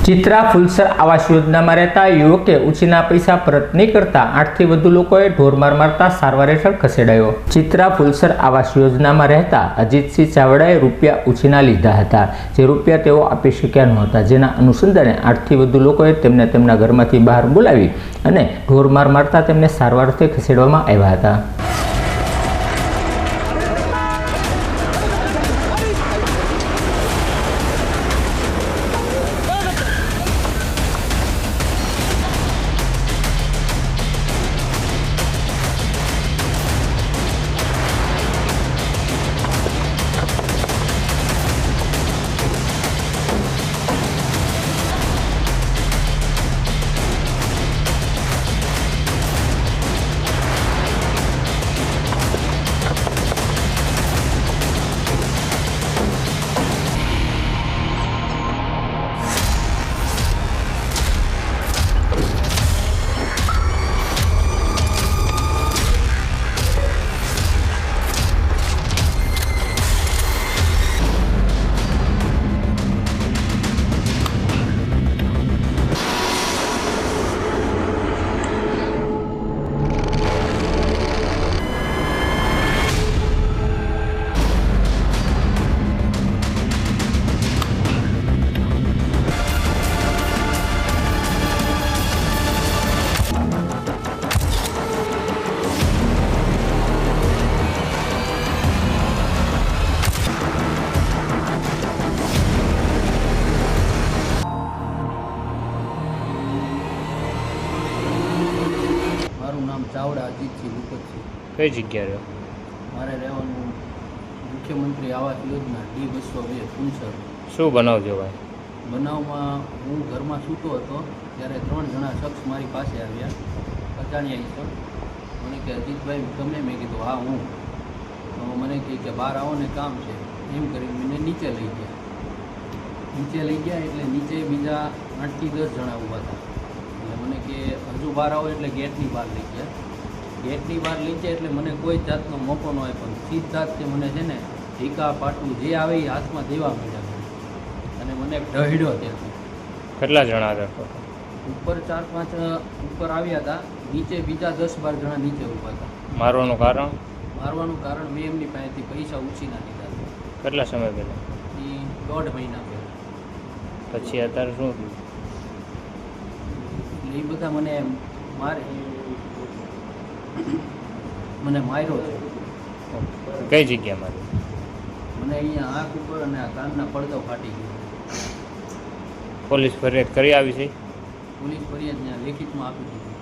ચિત્રા ફુલસર આવાસ યોજનામાં રહેતા યુવકે ઉછીના પૈસા પરત નહીં કરતા 8થી વધુ લોકોએ ઢોરમાર મારતા સારવાર હેઠળ ખસેડાયો। ચિત્રા ફુલસર આવાસ યોજનામાં રહેતા અજીતસિંહ ચાવડાએ રૂપિયા ઉછીના લીધા હતા, જે રૂપિયા તેઓ આપી શક્યા નહોતા, જેના અનુસંધાને 8થી વધુ લોકોએ તેમને તેમના ઘરમાંથી બહાર બોલાવી અને ઢોરમાર મારતા તેમને સારવાર અર્થે ખસેડવામાં આવ્યા હતા। ચાવડા અજીતસિંહ ભૂપતસિંહ। કઈ જગ્યા રહ્યો? મારે રહેવાનું મુખ્યમંત્રી આવાસ યોજના D202 ફુલસર। શું બનાવજો ભાઈ? બનાવમાં હું ઘરમાં સૂતો હતો ત્યારે 3 જણા શખ્સ મારી પાસે આવ્યા, અજાણ્યા ઈસમ। મને કે અજીતભાઈ તમે? મેં કીધું હા હું। તો મને કહે કે બહાર આવો ને કામ છે, એમ કરી મને નીચે લઈ ગયા। એટલે નીચે બીજા 8થી 10 જણા ઊભા હતા। એટલે મને કે હજુ બહાર આવો, એટલે ગેટની બહાર લઈ ગયા। ગેટની બહાર લઈ જાય એટલે મને કોઈ જાતનો મોકો ન આપ્યો, સીધા જ તે મને છે ને ઢીકા પાટું જે આવે એ હાથમાં દેવા માંડ્યા અને મને ઢહેડ્યો ત્યાંથી। કેટલા જણા હતા? ઉપર 4-5 ઉપર આવ્યા હતા, નીચે બીજા 10-12 જણા નીચે ઊભા હતા। મારવાનું કારણ? મારવાનું કારણ મેં એમની પાસેથી પૈસા ઉછીના લીધા હતા। કેટલા સમય પહેલાં? એ 1.5 મહિના પહેલાં। પછી અત્યારે શું થયું? એટલે એ બધા મને માર્યો છે। કઈ જગ્યા મારી? મને અહીંયા આંખ ઉપર અને આ કાનના પડદો ફાટી ગયો। પોલીસ ફરિયાદ કરી આવી છે? પોલીસ ફરિયાદ ત્યાં લેખિતમાં આપી દીધી।